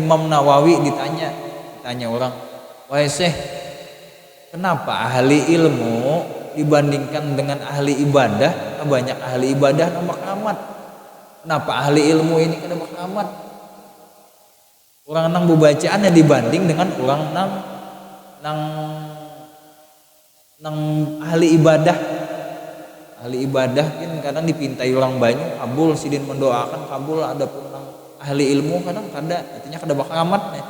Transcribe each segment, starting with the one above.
Imam Nawawi ditanya orang, wahai Syekh, kenapa ahli ilmu dibandingkan dengan ahli ibadah? Banyak ahli ibadah nama keramat. Kenapa ahli ilmu ini kada keramat? Orang nang bebacaannya dibanding dengan orang nang ahli ibadah. Ahli ibadah kan kadang dipintai orang banyak kabul, sidin mendoakan kabul, adapun nang ahli ilmu kadang kada, artinya kada keramat nih.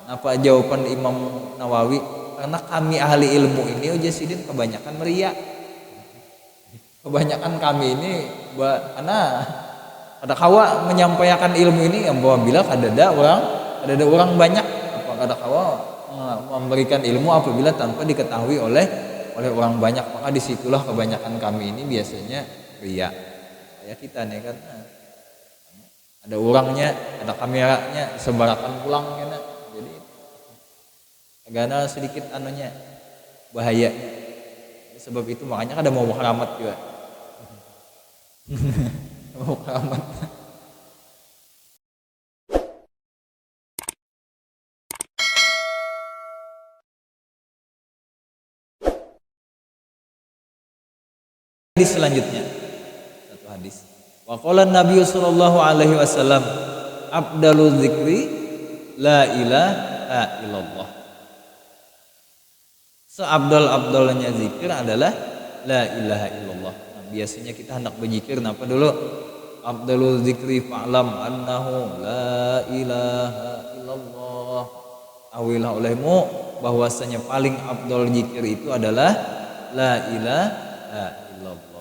Apa jawaban Imam Nawawi? Karena kami ahli ilmu ini uja sidin kebanyakan meriak. Kebanyakan kami ini karena ada kawa menyampaikan ilmu ini yang apabila kada ada orang banyak, apa kada kawa memberikan ilmu apabila tanpa diketahui oleh orang banyak, maka disitulah kebanyakan kami ini biasanya ria. Kayak kita nih kan, ada orangnya, ada kameranya, sebarakan pulang kan, jadi agak sedikit anunya bahaya. Sebab itu makanya kada mau keramat juga. Mau keramat. Hadis selanjutnya, satu hadis. Wa qala Nabi sallallahu alaihi wasallam, afdalul dzikri la ilaha illallah. Seabdal-abdalnya zikir adalah la ilaha illallah. Nah, biasanya kita hendak berzikir apa dulu? Afdalul dzikri fa'lam annahu la ilaha illallah. Awilah olehmu bahwasanya paling afdal zikir itu adalah la ilaha illallah.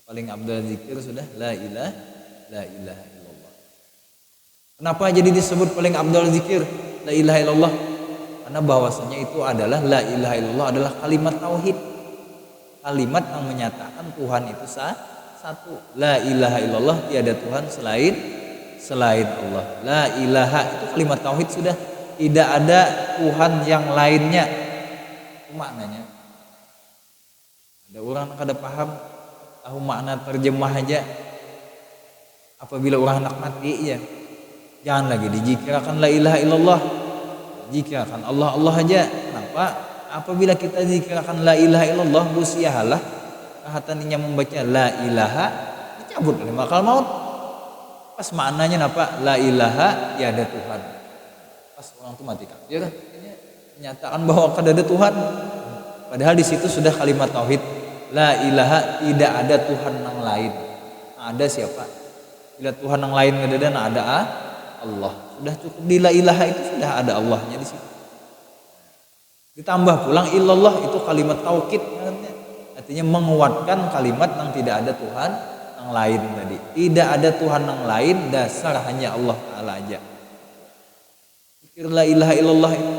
Paling afdal zikir sudah la ilaha illallah. Kenapa jadi disebut paling afdal zikir la ilaha illallah? Karena bahwasanya itu adalah la ilaha illallah adalah kalimat tauhid. Kalimat yang menyatakan Tuhan itu satu. La ilaha illallah, tiada Tuhan selain Allah. La ilaha itu kalimat tauhid sudah, tidak ada Tuhan yang lainnya. Itu maknanya. Ada orang yang kada paham tahu makna terjemah aja. Apabila orang hendak mati ya, jangan lagi dizikirkan la ilaha illallah. Zikirkan Allah aja. Kenapa? Apabila kita zikirkan la ilaha illallah, busiahalah kehataninya membaca la ilaha, dicabut oleh bakal maut. Pas maknanya apa? La ilaha, tiada Tuhan. Pas orang itu mati kafir, menyatakan bahwa kada ada Tuhan. Padahal di situ sudah kalimat tauhid. La ilaha, tidak ada Tuhan yang lain. Nah, ada siapa? Bila Tuhan yang lain kada ada Allah. Sudah cukup di la ilaha itu sudah ada Allahnya di situ. Ditambah pulang illallah itu kalimat taukid, artinya menguatkan kalimat yang tidak ada Tuhan yang lain tadi. Tidak ada Tuhan yang lain, dasar hanya Allah Ta'ala aja. Pikir la ilaha illallah itu.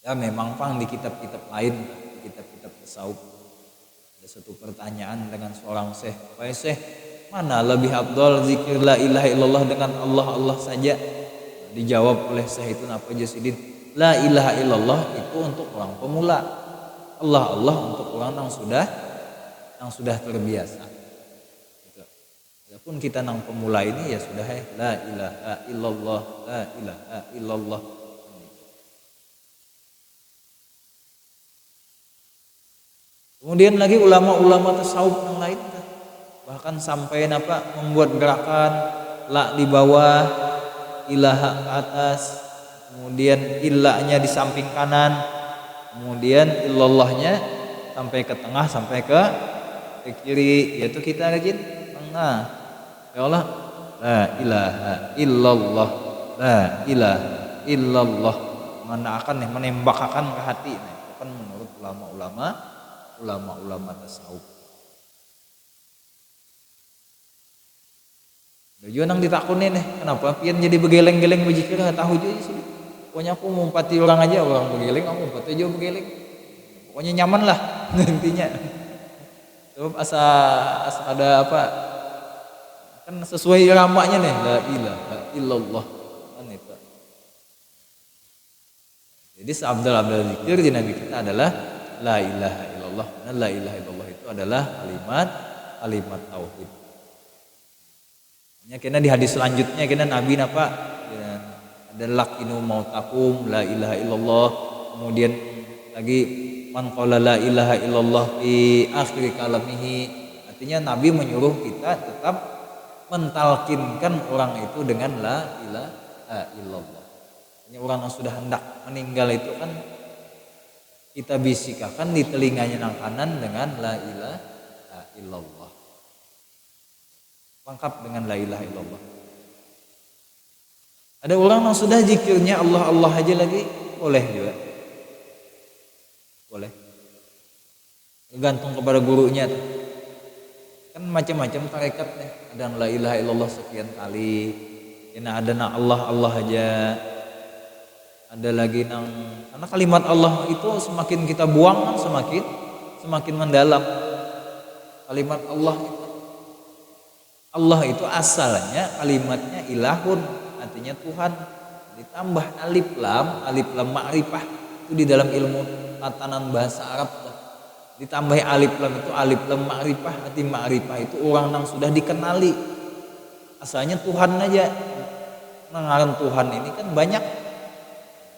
Ya memang pang di kitab-kitab lain, di kitab-kitab tasawuf ada satu pertanyaan dengan seorang syekh, wahai syekh, mana lebih afdal zikir la ilaha illallah dengan Allah saja? Dijawab oleh syekh itu apa Jasidin, la ilaha illallah itu untuk orang pemula, Allah untuk orang yang sudah terbiasa. Walaupun kita nang pemula ini ya sudah la ilaha illallah, la ilaha illallah. Kemudian lagi ulama-ulama tasawuf yang lain bahkan sampai membuat gerakan la di bawah, ilaha ke atas, kemudian illahnya di samping kanan, kemudian illallahnya sampai ke tengah, sampai ke kiri, yaitu kita rajin tengah. Ya Allah, la ilaha illallah, la ilaha illallah, menembakkan ke hati. Nah, itu kan menurut ulama tasawuf. Tujuan yang ditakunin kenapa pian jadi begeleng-geleng berzikir tahu aja sih. Pokoknya aku ngumpati orang aja, orang begeleng, aku ngumpati aja begeleng. Pokoknya nyaman lah intinya. Sebab asa ada apa? Kan sesuai iramanya nih, la ilaha illallah. Kan itu. Jadi seabdal-abdal zikir di Nabi kita adalah la ilaha illallah. Karena la ilaha illallah itu adalah kalimat tauhid. Ya kena di hadis selanjutnya kena Nabi napa ya, ada lakinu mautakum la ilaha illallah. Kemudian lagi man qala la ilaha illallah fi akhir kalamihi. Artinya Nabi menyuruh kita tetap mentalkinkan orang itu dengan la ilaha illallah. Ini orang yang sudah hendak meninggal itu kan kita bisikan di telinganya yang kanan dengan la ilaha illallah. Lengkap dengan la ilaha illallah. Ada orang yang sudah zikirnya Allah Allah aja lagi boleh juga. Boleh. Tergantung kepada gurunya tuh. Kan macam-macam tarekat nih. Ada yang la ilaha illallah sekian kali. Ada na Allah Allah aja. Ada lagi nang karena kalimat Allah itu semakin kita buang kan semakin mendalam. Kalimat Allah itu asalnya kalimatnya ilahun, artinya Tuhan, ditambah alif lam ma'rifah itu di dalam ilmu tatanan bahasa Arab tuh. Ditambah alif lam ma'rifah, arti ma'rifah itu orang yang sudah dikenali. Asalnya Tuhan aja. Ngaran Tuhan ini kan banyak.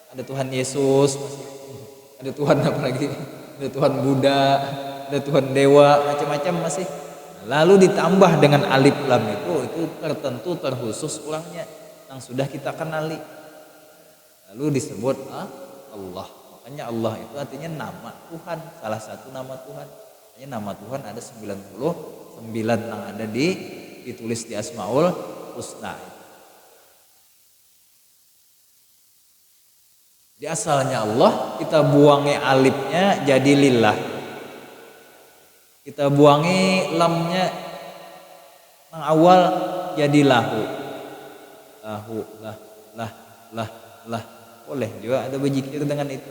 Ada Tuhan Yesus, ada Tuhan apa lagi? Ada Tuhan Buddha, ada Tuhan Dewa, macam-macam masih. Lalu ditambah dengan alif lam itu tertentu terkhusus orangnya yang sudah kita kenali. Lalu disebut Allah. Makanya Allah itu artinya nama Tuhan, salah satu nama Tuhan. Makanya nama Tuhan ada 99 yang ada ditulis di Asmaul Husna. Di asalnya Allah, kita buangi alifnya jadi lillah. Kita buangi lamnya yang awal jadi lahu. Lah. Boleh juga ada berzikir dengan itu.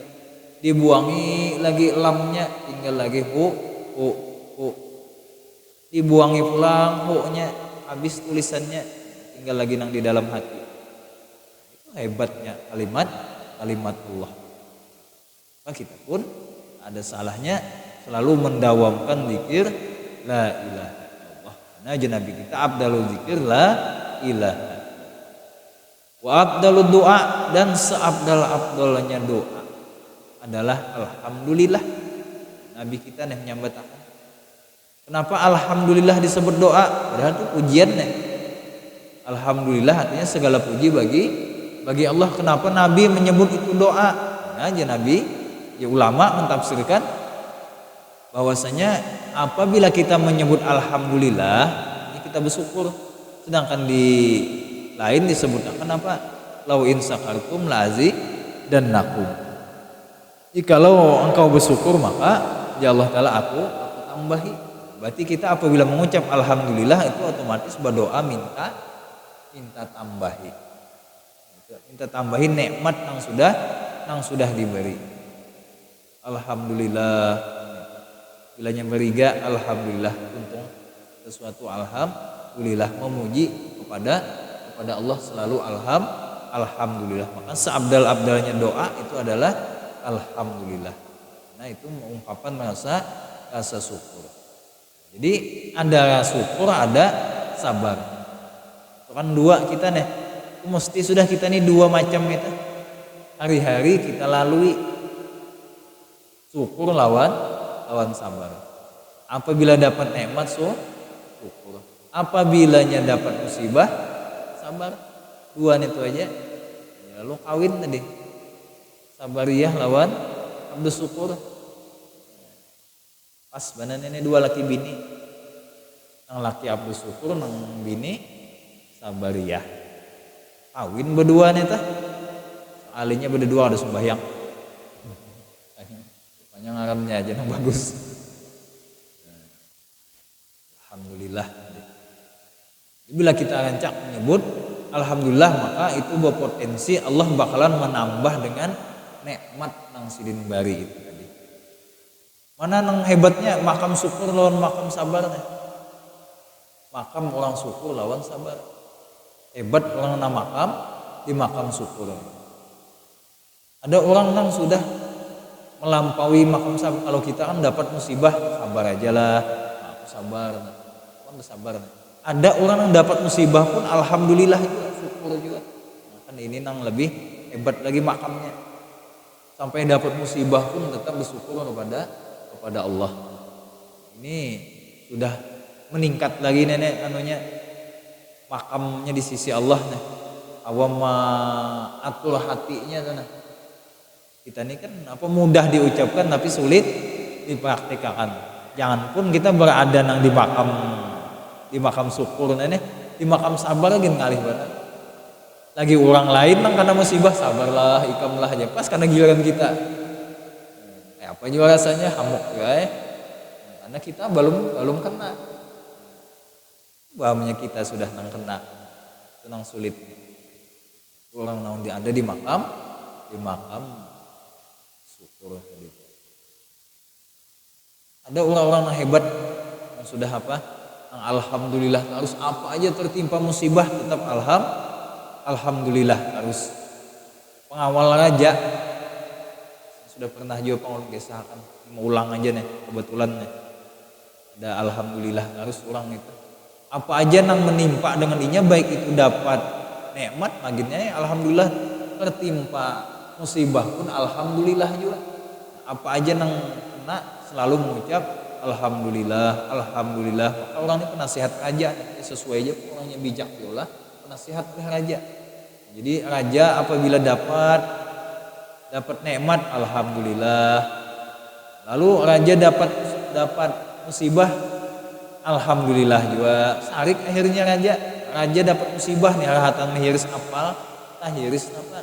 Dibuangi lagi lamnya tinggal lagi hu. Dibuangi pulang hu-nya habis tulisannya tinggal lagi nang di dalam hati. Itu hebatnya kalimat Allah. Maka kita pun ada salahnya selalu mendawamkan zikir la ilaha illallah. Karena Nabi kita abdalul zikir la ilaha. Wa abdalud doa dan seabdal-abdalnya doa adalah alhamdulillah. Nabi kita nih menyambatakan. Kenapa alhamdulillah disebut doa? Padahal itu pujian nih. Alhamdulillah artinya segala puji bagi Allah. Kenapa Nabi menyebut itu doa? Nah, aja Nabi, ya ulama mentafsirkan bahwasanya apabila kita menyebut alhamdulillah, ini kita bersyukur. Sedangkan di lain disebutkan apa? Lau in sakartum lazi dan nakum. Jikalau engkau bersyukur maka ya Allah Ta'ala aku tambahi. Berarti kita apabila mengucap alhamdulillah itu otomatis berdoa minta tambahi. Minta tambahin nikmat yang sudah diberi. Alhamdulillah. Bilanya beriga alhamdulillah untung sesuatu alhamdulillah memuji kepada Allah selalu alhamdulillah. Maka seabdal-abdalnya doa itu adalah alhamdulillah. Nah itu mengungkapkan rasa syukur. Jadi ada syukur ada sabar. Itu kan dua kita nih. Mesti sudah kita nih dua macam itu hari-hari kita lalui syukur lawan sabar. Apabila dapat nikmat syukur, apabilanya dapat musibah sabar. Dua itu aja ya, lo kawin tadi sabariyah lawan abdu syukur. Pas banan ini dua laki bini, yang laki abdu syukur nang bini sabariyah. Kawin berdua nih tah. Alinya berdua ada sembahyang. Banyak ngaramnya aja yang bagus. Alhamdulillah. Bila kita rancak menyebut alhamdulillah maka itu berpotensi Allah bakalan menambah dengan nikmat nang sidin bari itu tadi. Mana nang hebatnya makam syukur lawan makam sabar nih. Makam orang syukur lawan sabar. Hebat orang nama makam di makam syukur. Ada orang yang sudah melampaui makam sabar. Kalau kita kan dapat musibah sabar aja lah, aku sabar, aku sabar. Ada orang yang dapat musibah pun alhamdulillah juga, syukur juga. Nah, kan ini nang lebih hebat lagi makamnya. Sampai dapat musibah pun tetap bersyukur kepada Allah. Ini sudah meningkat lagi nenek anunya makamnya di sisi Allah nih. Awam atur hatinya tuh nah. Kita ini kan apa mudah diucapkan tapi sulit dipraktikkan. Jangan pun kita berada nang di makam syukur nenek, di makam sabar lagi ngalih banget. Lagi orang lain nang karena musibah sabarlah, ikamlah aja. Pas karena giliran kita. Apa juga rasanya hamuk ya. Karena kita belum kena. Bahamnya kita sudah nang kena. Itu nang sulit. Orang nang ada di makam syukur tadi. Ada orang-orang yang hebat yang sudah apa? Yang alhamdulillah harus apa aja tertimpa musibah tetap alhamdulillah harus. Pengawal raja sudah pernah juga pengawal gesahkan mau ulang aja nih kebetulan nih. Ada alhamdulillah harus ulang itu. Apa aja yang menimpa dengan inya baik itu dapat nikmat maginnya alhamdulillah, tertimpa musibah pun alhamdulillah juga. Apa aja yang kena selalu mengucap alhamdulillah. Maka orang ini penasihat raja sesuai aja orangnya bijak pula penasihat oleh raja. Jadi raja apabila dapat nikmat alhamdulillah. Lalu raja dapat musibah alhamdulillah juga. Sarik akhirnya raja dapat musibah nih harahatan hiris apal tahiris apa?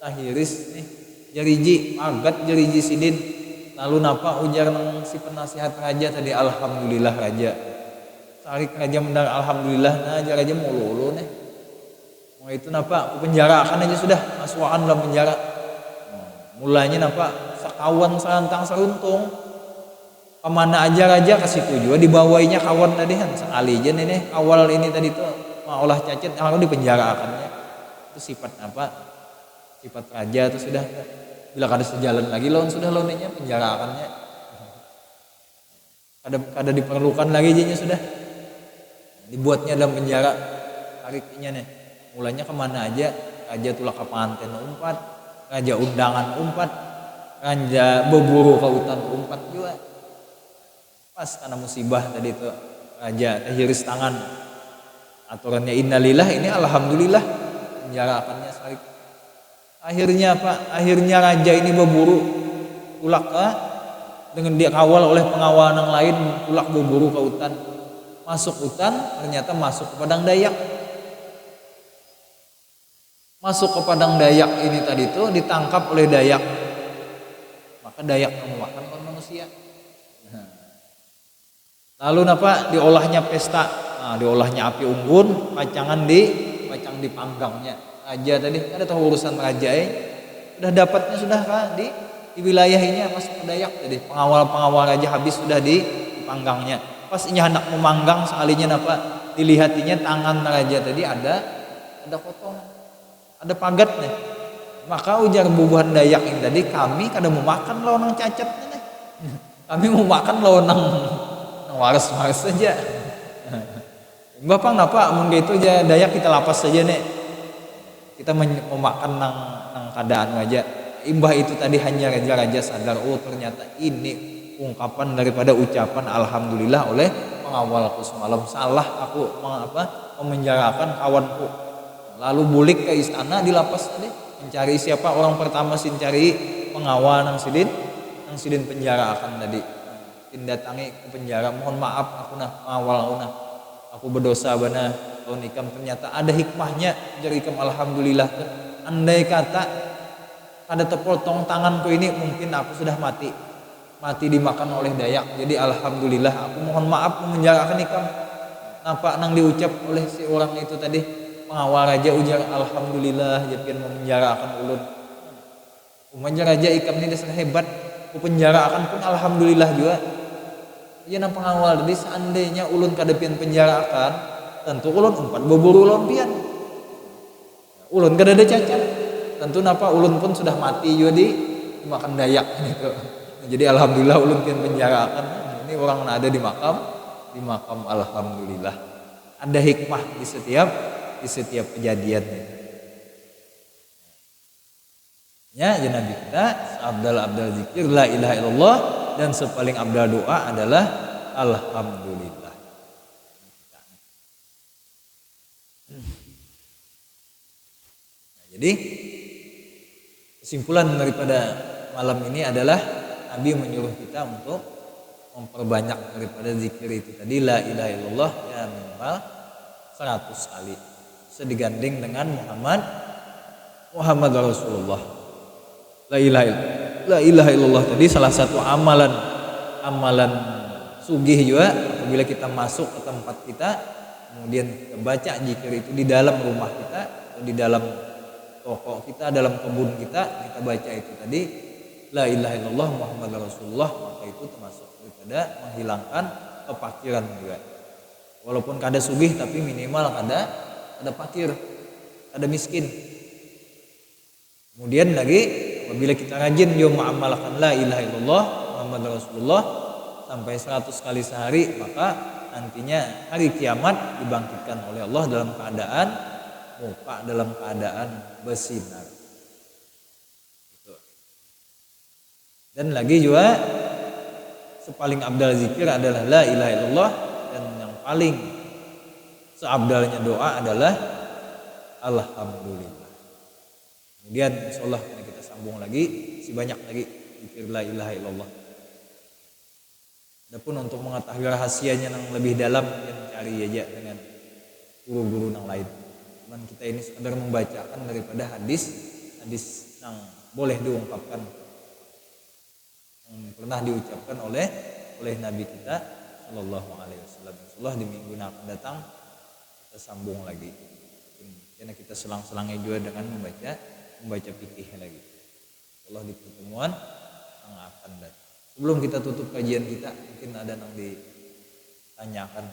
Tahiris nih jariji agat jariji sidin. Lalu napa ujar nang si penasihat raja tadi alhamdulillah raja. Sarik raja mendang alhamdulillah nah aja raja mau lulu nih. Mau itu napa penjara akan aja sudah masukan dalam penjara. Mulanya napa sekawan serantang seruntung. Kemana aja raja ke situ juga dibawainya kawan tadi kan sekali aja nih awal ini tadi tuh mau olah cacet harus dipenjara akannya. Itu sifat apa? Sifat raja itu sudah bila kada sejalan lagi lawan sudah lawannya penjara akannya. Kada diperlukan lagi aja sudah. Dibuatnya dalam penjara tariknya nih. Mulanya kemana aja raja tulak ke panten umpat, raja undangan umpat, raja berburu ke hutan umpat juga. Pas karena musibah tadi itu raja hiris tangan aturannya innalillah ini alhamdulillah penjara akannya sarik. Akhirnya apa? Akhirnya raja ini berburu tulak dengan dia kawal oleh pengawal yang lain tulak berburu ke hutan. Masuk hutan ternyata masuk ke padang Dayak. Masuk ke padang Dayak ini tadi itu ditangkap oleh Dayak. Maka Dayak memakan manusia. Lalu napa diolahnya pesta, diolahnya api unggun, pacang dipanggangnya. Raja tadi ada tahu urusan raja sudah dapatnya sudah di wilayah ini masuk ke Dayak tadi. Pengawal raja habis sudah dipanggangnya. Pas ini hendak memanggang sekalinya napa dilihatinya tangan raja tadi ada potongan, ada pagatnya. Maka ujar bubuhan Dayak ini tadi kami kada mau makan lawan cacat nih. Kami mau makan lawan waras saja. Bapak napa mun gitu aja Dayak kita lapas saja nih. Kita memakan nang keadaan aja. Imbah itu tadi hanya raja sadar ternyata ini ungkapan daripada ucapan alhamdulillah oleh pengawalku semalam. Salah aku memenjarakan kawanku. Lalu bulik ke istana dilapas tadi mencari siapa orang pertama cari pengawal nang sidin penjara akan tadi. Datangi ke penjara mohon maaf aku pengawal aku berdosa bana tahun ikam ternyata ada hikmahnya jadi ikam alhamdulillah. Andai kata ada terpotong tanganku ini mungkin aku sudah mati dimakan oleh Dayak. Jadi alhamdulillah aku mohon maaf memenjarakan ikam. Napa nang diucap oleh si orang itu tadi pengawal raja ujar alhamdulillah jadi memenjarakan ulun. Umumnya raja ikam ini dasar hebat ku penjarakan pun alhamdulillah juga. Ya nang pengawal jadi seandainya ulun kadepian penjarakan tentu ulun umpat berburu lawan pian. Ulun kada ada cacat. Tentu napa ulun pun sudah mati juga dimakan Dayak gitu. Jadi alhamdulillah ulun pian penjarakan. Ini orang ada di makam alhamdulillah. ada hikmah di setiap kejadian. Ya, Nabi kita abdal zikir la ilaha illallah, dan sepaling abdal doa adalah alhamdulillah. Nah, jadi kesimpulan daripada malam ini adalah Nabi menyuruh kita untuk memperbanyak daripada zikir itu tadi, la ilaha illallah, ya minimal 100 kali. Sedigandeng dengan Muhammad Rasulullah. La ilaha illallah tadi salah satu amalan sugih juga. Apabila kita masuk ke tempat kita, kemudian kita baca zikir itu di dalam rumah kita atau di dalam toko kita, dalam kebun kita baca itu tadi la ilaha illallah Muhammad Rasulullah, maka itu termasuk daripada menghilangkan kepakiran juga. Walaupun kada sugih tapi minimal kada fakir, kada miskin. Kemudian lagi apabila kita rajin juga mengamalkan la ilaha illallah Muhammad Rasulullah sampai 100 kali sehari, maka nantinya hari kiamat dibangkitkan oleh Allah dalam keadaan muka dalam keadaan bersinar. Dan lagi juga sepaling abdal zikir adalah la ilaha illallah, dan yang paling seabdalnya doa adalah alhamdulillah. Kemudian insyaallah kita sambung lagi, si banyak lagi zikir la ilaha illallah. Adapun untuk mengetahui rahasianya yang lebih dalam, yang cari aja dengan guru-guru yang lain. Cuman kita ini sekadar membacakan daripada hadis yang boleh diungkapkan, yang pernah diucapkan oleh Nabi kita Shallallahu Alaihi Wasallam. Insyaallah di minggu yang akan datang kita sambung lagi. Karena kita selang-selangnya juga dengan membaca fikih lagi. Allah di pertemuan yang akan datang. Sebelum kita tutup kajian kita, mungkin ada yang ditanyakan.